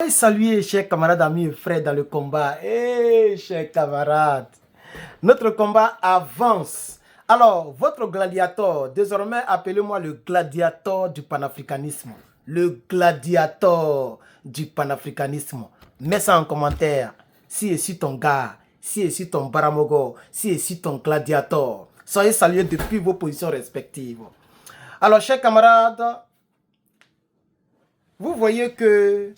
Salut chers camarades, amis et frères dans le combat. Chers camarades, notre combat avance. Alors, votre gladiateur, désormais appelez-moi le gladiateur du panafricanisme. Le gladiateur du panafricanisme. Mets ça en commentaire. Si et si ton gars, si et si ton baramogo, si et si ton gladiateur. Soyez salués depuis vos positions respectives. Alors, chers camarades, vous voyez que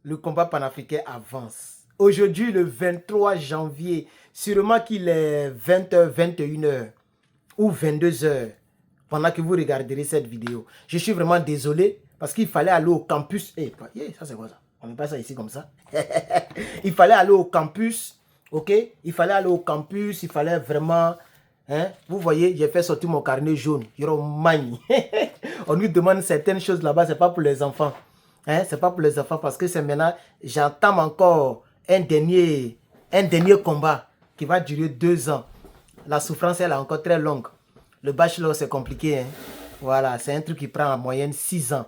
le combat panafricain avance. Aujourd'hui, le 23 janvier, sûrement qu'il est 20h, 21h ou 22h, pendant que vous regarderez cette vidéo. Je suis vraiment désolé parce qu'il fallait aller au campus. Ça c'est quoi ça? On met pas ça ici comme ça. Il fallait aller au campus, ok? Il fallait aller au campus, il fallait vraiment... Hein? Vous voyez, j'ai fait sortir mon carnet jaune. On nous demande certaines choses là-bas, c'est pas pour les enfants. Hein, c'est pas pour les enfants parce que c'est maintenant, j'entame encore un dernier combat qui va durer 2 ans. La souffrance, elle est encore très longue. Le bachelor, c'est compliqué. Hein. Voilà, c'est un truc qui prend en moyenne 6 ans.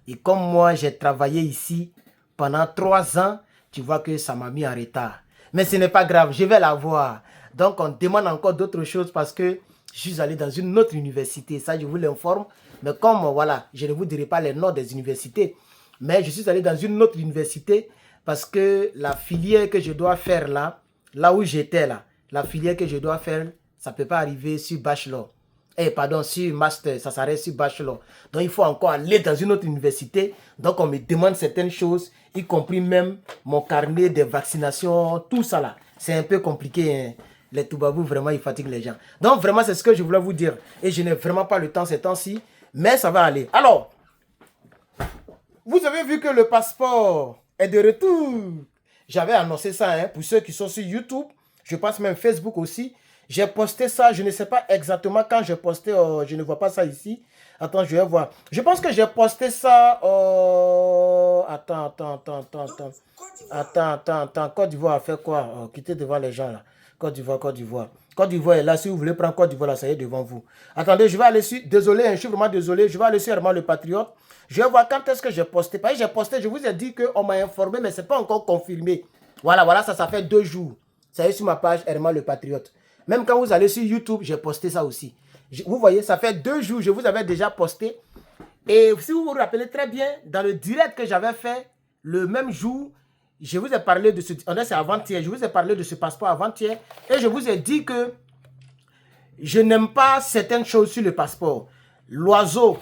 Et comme moi, j'ai travaillé ici pendant 3 ans, tu vois que ça m'a mis en retard. Mais ce n'est pas grave, je vais l'avoir. Donc, on demande encore d'autres choses parce que je suis allé dans une autre université. Ça, je vous l'informe. Mais comme, voilà, je ne vous dirai pas les noms des universités. Mais je suis allé dans une autre université parce que la filière que je dois faire là où j'étais là, la filière que je dois faire, ça ne peut pas arriver sur bachelor. Sur master, ça s'arrête sur bachelor. Donc il faut encore aller dans une autre université. Donc on me demande certaines choses, y compris même mon carnet de vaccination, tout ça là. C'est un peu compliqué, hein. Les toubabous, vraiment, ils fatiguent les gens. Donc vraiment, c'est ce que je voulais vous dire. Et je n'ai vraiment pas le temps ces temps-ci, mais ça va aller. Alors, vous avez vu que le passeport est de retour. J'avais annoncé ça, hein, pour ceux qui sont sur YouTube. Je passe même Facebook aussi. J'ai posté ça, je ne sais pas exactement quand j'ai posté, je ne vois pas ça ici. Attends, je vais voir. Je pense que j'ai posté ça, Attends. Côte d'Ivoire a fait quoi? Quittez devant les gens là. Côte d'Ivoire. Côte d'Ivoire est là, si vous voulez prendre Côte d'Ivoire là, ça y est devant vous. Attendez, je vais aller sur, désolé, je suis vraiment désolé, je vais aller sur Herman le Patriote. Je vais voir quand est-ce que j'ai posté. Parce que j'ai posté, je vous ai dit qu'on m'a informé, mais ce n'est pas encore confirmé. Voilà, ça fait 2 jours. Ça y est sur ma page Herman le Patriote. Même quand vous allez sur YouTube, j'ai posté ça aussi. Vous voyez, ça fait 2 jours, je vous avais déjà posté. Et si vous vous rappelez très bien, dans le direct que j'avais fait, le même jour, je vous ai parlé de ce... C'est avant-hier, je vous ai parlé de ce passeport avant-hier. Et je vous ai dit que je n'aime pas certaines choses sur le passeport. L'oiseau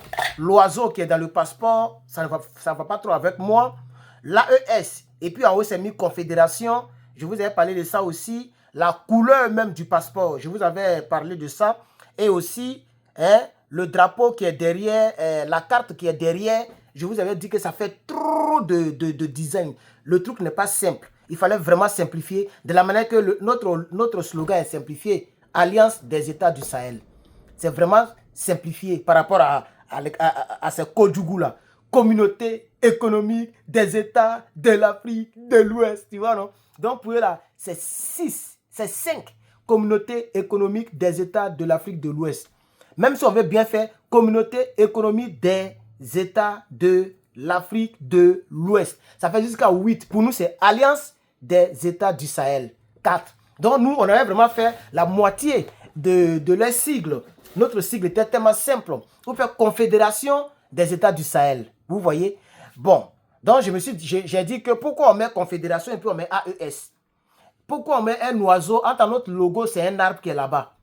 qui est dans le passeport, ça ne va pas trop avec moi. L'AES, et puis en haut, c'est mis Confédération. Je vous avais parlé de ça aussi. La couleur même du passeport, je vous avais parlé de ça. Et aussi, hein, le drapeau qui est derrière, la carte qui est derrière, je vous avais dit que ça fait trop de design. Le truc n'est pas simple. Il fallait vraiment simplifier de la manière que notre slogan est simplifié. Alliance des États du Sahel. C'est vraiment simplifié par rapport à ces cojugoux-là. Communauté économique des États de l'Afrique de l'Ouest, tu vois, non? Donc, pour eux, là, c'est 5 communautés économiques des États de l'Afrique de l'Ouest. Même si on veut bien faire communauté économique des États de l'Afrique de l'Ouest. Ça fait jusqu'à 8. Pour nous, c'est Alliance des États du Sahel. 4. Donc, nous, on avait vraiment fait la moitié de leurs sigles. Notre sigle était tellement simple. Pour faire Confédération des États du Sahel. Vous voyez? Bon. Donc, j'ai dit que pourquoi on met Confédération et puis on met AES? Pourquoi on met un oiseau? Entre notre logo, c'est un arbre qui est là-bas.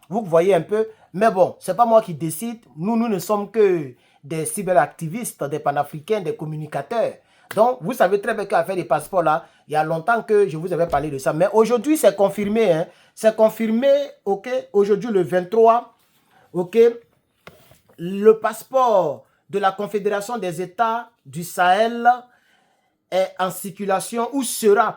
Vous voyez un peu? Mais bon, ce n'est pas moi qui décide. Nous ne sommes que des cyberactivistes, des panafricains, des communicateurs. Donc, vous savez très bien qu'à faire des passeports là, il y a longtemps que je vous avais parlé de ça. Mais aujourd'hui, c'est confirmé. Hein? C'est confirmé, ok? Aujourd'hui, le 23, ok? Le passeport de la Confédération des États du Sahel est en circulation, ou sera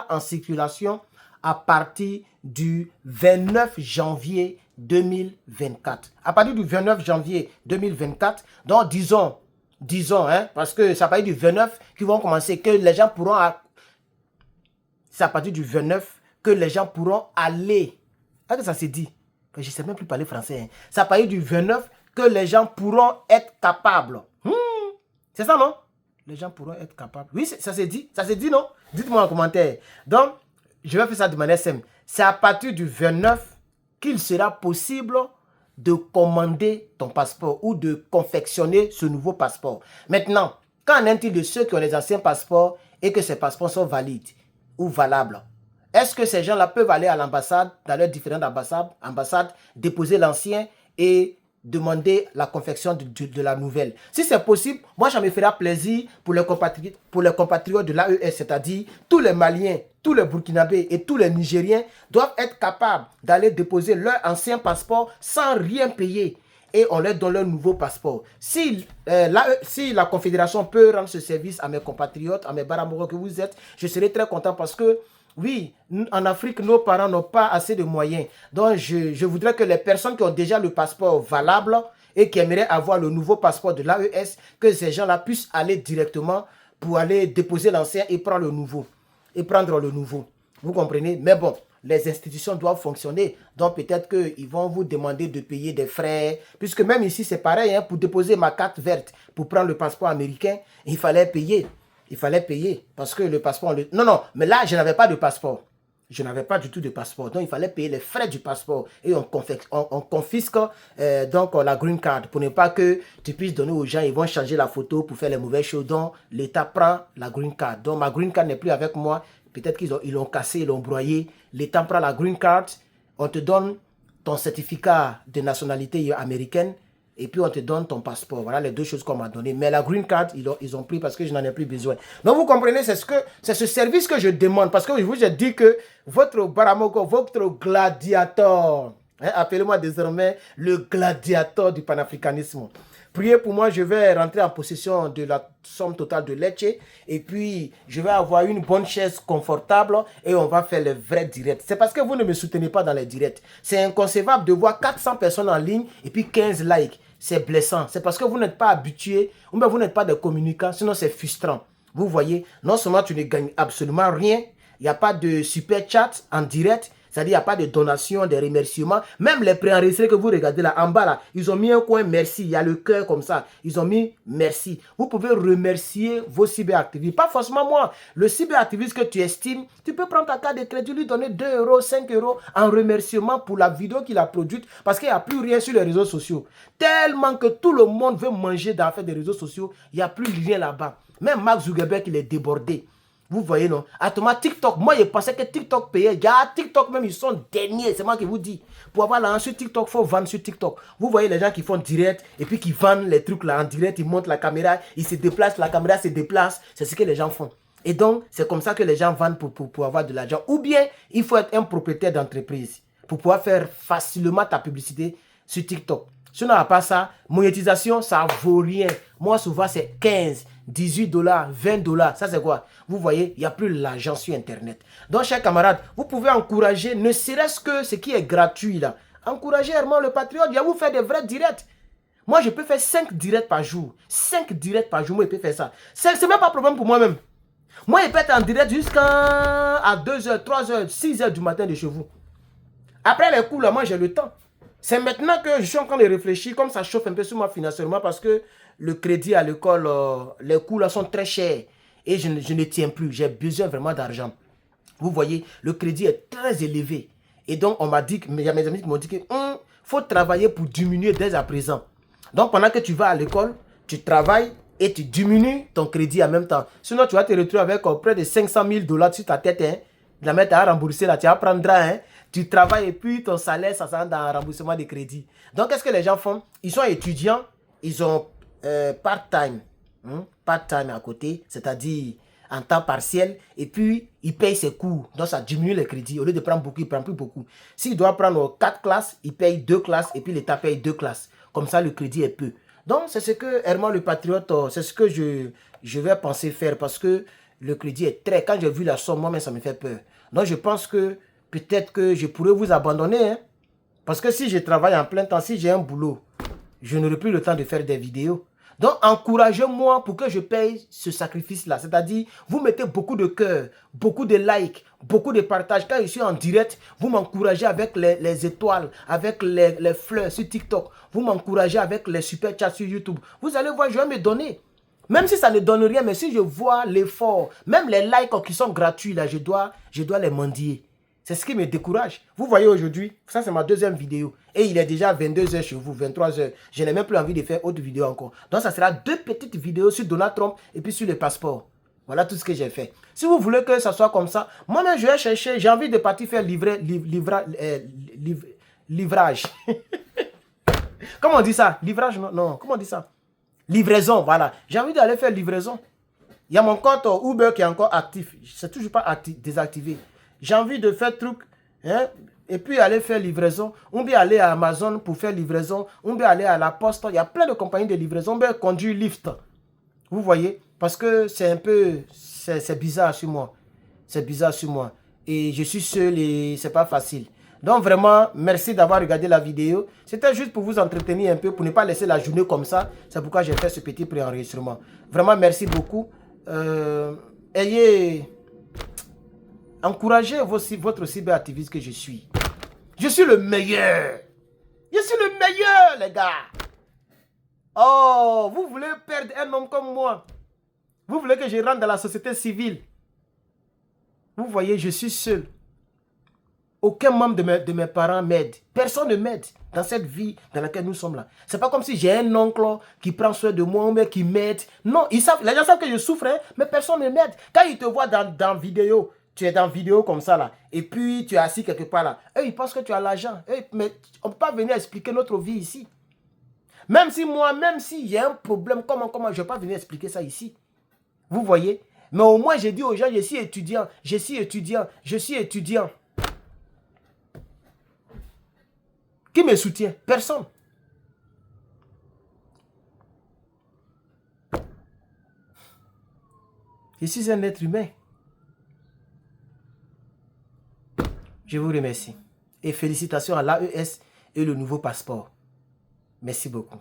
en circulation à partir du 29 janvier 2024. À partir du 29 janvier 2024, donc disons, hein, parce que c'est à partir du 29 qu'ils vont commencer, que les gens pourront... C'est à partir du 29 que les gens pourront aller. Qu'est-ce que ça se dit? Je ne sais même plus parler français. Hein. C'est à partir du 29 que les gens pourront être capables. C'est ça, non? les gens pourront être capables. Oui, ça s'est dit, non? Dites-moi en commentaire. Donc, je vais faire ça de manière simple. C'est à partir du 29 qu'il sera possible de commander ton passeport ou de confectionner ce nouveau passeport. Maintenant, qu'en est-il de ceux qui ont les anciens passeports et que ces passeports sont valides ou valables? Est-ce que ces gens-là peuvent aller à l'ambassade, dans leurs différentes ambassades, déposer l'ancien et demander la confection de la nouvelle? Si c'est possible, moi, ça me fera plaisir pour les compatriotes de l'AES, c'est-à-dire tous les Maliens, tous les Burkinabés et tous les Nigériens doivent être capables d'aller déposer leur ancien passeport sans rien payer. Et on leur donne leur nouveau passeport. Si la Confédération peut rendre ce service à mes compatriotes, à mes Baramoro que vous êtes, je serai très content parce que, oui, en Afrique, nos parents n'ont pas assez de moyens. Donc, je voudrais que les personnes qui ont déjà le passeport valable et qui aimeraient avoir le nouveau passeport de l'AES, que ces gens-là puissent aller directement pour aller déposer l'ancien et prendre le nouveau. Vous comprenez? Mais bon, les institutions doivent fonctionner. Donc, peut-être qu'ils vont vous demander de payer des frais. Puisque même ici, c'est pareil. Hein, pour déposer ma carte verte, pour prendre le passeport américain, il fallait payer. Parce que le passeport... Non, mais là, je n'avais pas de passeport. Je n'avais pas du tout de passeport. Donc, il fallait payer les frais du passeport. Et on confisque donc la green card pour ne pas que tu puisses donner aux gens. Ils vont changer la photo pour faire les mauvaises choses. Donc, l'État prend la green card. Donc, ma green card n'est plus avec moi. Peut-être qu'ils l'ont cassé, ils l'ont broyé. L'État prend la green card. On te donne ton certificat de nationalité américaine. Et puis, on te donne ton passeport. Voilà les deux choses qu'on m'a donné. Mais la green card, ils ont pris parce que je n'en ai plus besoin. Donc, vous comprenez, c'est ce service que je demande. Parce que je vous ai dit que votre Baramoko, votre gladiateur, hein, appelez-moi désormais le gladiateur du panafricanisme. Priez pour moi, je vais rentrer en possession de la somme totale de Lecce. Et puis, je vais avoir une bonne chaise confortable et on va faire le vrai direct. C'est parce que vous ne me soutenez pas dans les directs. C'est inconcevable de voir 400 personnes en ligne et puis 15 likes. C'est blessant. C'est parce que vous n'êtes pas habitué ou bien vous n'êtes pas des communicants. Sinon, c'est frustrant. Vous voyez, non seulement tu ne gagnes absolument rien, il n'y a pas de super chat en direct. C'est-à-dire, il n'y a pas de donation, de remerciements. Même les préenregistrés que vous regardez là, en bas là, ils ont mis un coin merci. Il y a le cœur comme ça. Ils ont mis merci. Vous pouvez remercier vos cyberactivistes. Pas forcément moi. Le cyberactiviste que tu estimes, tu peux prendre ta carte de crédit, lui donner 2 euros, 5 euros en remerciement pour la vidéo qu'il a produite. Parce qu'il n'y a plus rien sur les réseaux sociaux. Tellement que tout le monde veut manger dans l'affaire des réseaux sociaux. Il n'y a plus rien là-bas. Même Mark Zuckerberg, il est débordé. Vous voyez, non? Attends, TikTok, moi, je pensais que TikTok payait. TikTok, même, ils sont derniers. C'est moi qui vous dis. Pour avoir l'argent sur TikTok, il faut vendre sur TikTok. Vous voyez les gens qui font direct et puis qui vendent les trucs là en direct. Ils montent la caméra, ils se déplacent, la caméra se déplace. C'est ce que les gens font. Et donc, c'est comme ça que les gens vendent pour avoir de l'argent. Ou bien, il faut être un propriétaire d'entreprise pour pouvoir faire facilement ta publicité sur TikTok. Sinon, à part ça, monétisation, ça vaut rien. Moi, souvent, c'est 15, 18 dollars, 20 dollars. Ça, c'est quoi? Vous voyez, il n'y a plus l'argent sur Internet. Donc, chers camarades, vous pouvez encourager, ne serait-ce que ce qui est gratuit, là. Encouragez Herman le Patriote. Il va vous faire des vrais directs. Moi, je peux faire 5 directs par jour. 5 directs par jour, moi, je peux faire ça. C'est même pas un problème pour moi-même. Moi, je peux être en direct jusqu'à 2h, 3h, 6h du matin de chez vous. Après les cours, là, moi, j'ai le temps. C'est maintenant que je suis en train de réfléchir, comme ça chauffe un peu sur moi financièrement, parce que le crédit à l'école, les coûts là sont très chers. Et je ne tiens plus, j'ai besoin vraiment d'argent. Vous voyez, le crédit est très élevé. Et donc, on m'a dit, il y a mes amis qui m'ont dit qu'il faut travailler pour diminuer dès à présent. Donc, pendant que tu vas à l'école, tu travailles et tu diminues ton crédit en même temps. Sinon, tu vas te retrouver avec près de 500 000 dollars sur ta tête. Hein. La mettre à rembourser là, tu apprendras. Hein. Tu travailles et puis ton salaire, ça s'en dans un remboursement de crédit. Donc, qu'est-ce que les gens font? Ils sont étudiants, ils ont part-time. Part-time à côté, c'est-à-dire en temps partiel. Et puis, ils payent ses cours. Donc, ça diminue les crédits. Au lieu de prendre beaucoup, ils ne prennent plus beaucoup. S'il doit prendre 4 classes, il paye 2 classes et puis l'État paye 2 classes. Comme ça, le crédit est peu. Donc, c'est ce que Herman le Patriote, c'est ce que je vais penser faire parce que le crédit est très... Quand j'ai vu la somme, moi-même, ça me fait peur. Donc, je pense que peut-être que je pourrais vous abandonner. Hein? Parce que si je travaille en plein temps, si j'ai un boulot, je n'aurai plus le temps de faire des vidéos. Donc, encouragez-moi pour que je paye ce sacrifice-là. C'est-à-dire, vous mettez beaucoup de cœur, beaucoup de likes, beaucoup de partages. Quand je suis en direct, vous m'encouragez avec les étoiles, avec les fleurs sur TikTok. Vous m'encouragez avec les super chats sur YouTube. Vous allez voir, je vais me donner. Même si ça ne donne rien, mais si je vois l'effort, même les likes qui sont gratuits, là, je dois les mendier. C'est ce qui me décourage. Vous voyez aujourd'hui, ça c'est ma deuxième vidéo. Et il est déjà 22 h chez vous, 23 h. Je n'ai même plus envie de faire autre vidéo encore. Donc ça sera 2 petites vidéos sur Donald Trump et puis sur le passeport. Voilà tout ce que j'ai fait. Si vous voulez que ça soit comme ça, moi-même je vais chercher, j'ai envie de partir faire livrage. Comment on dit ça? Livrage, non, non, comment on dit ça? Livraison, voilà. J'ai envie d'aller faire livraison. Il y a mon compte Uber qui est encore actif. C'est toujours pas désactivé. J'ai envie de faire truc, hein, et puis aller faire livraison. On peut aller à Amazon pour faire livraison. On peut aller à la Poste. Il y a plein de compagnies de livraison. On peut conduire Lyft. Vous voyez? Parce que c'est un peu... C'est bizarre sur moi. C'est bizarre sur moi. Et je suis seul et c'est pas facile. Donc vraiment, merci d'avoir regardé la vidéo. C'était juste pour vous entretenir un peu, pour ne pas laisser la journée comme ça. C'est pourquoi j'ai fait ce petit pré-enregistrement. Vraiment, merci beaucoup. Encouragez votre cyberactiviste que je suis. Je suis le meilleur. Je suis le meilleur, les gars. Oh, vous voulez perdre un homme comme moi? Vous voulez que je rentre dans la société civile? Vous voyez, je suis seul. Aucun membre de mes parents m'aide. Personne ne m'aide dans cette vie dans laquelle nous sommes là. C'est pas comme si j'ai un oncle qui prend soin de moi ou qui m'aide. Non, les gens savent que je souffre, hein, mais personne ne m'aide. Quand ils te voient dans vidéo, tu es dans vidéo comme ça là, et puis tu es assis quelque part là, eux ils pensent que tu as l'argent. Mais on ne peut pas venir expliquer notre vie ici. Même si moi, même s'il y a un problème, comment je ne vais pas venir expliquer ça ici. Vous voyez? Mais au moins j'ai dit aux gens, je suis étudiant, je suis étudiant, je suis étudiant. Qui me soutient? Personne. Je suis un être humain. Je vous remercie. Et félicitations à l'AES et le nouveau passeport. Merci beaucoup.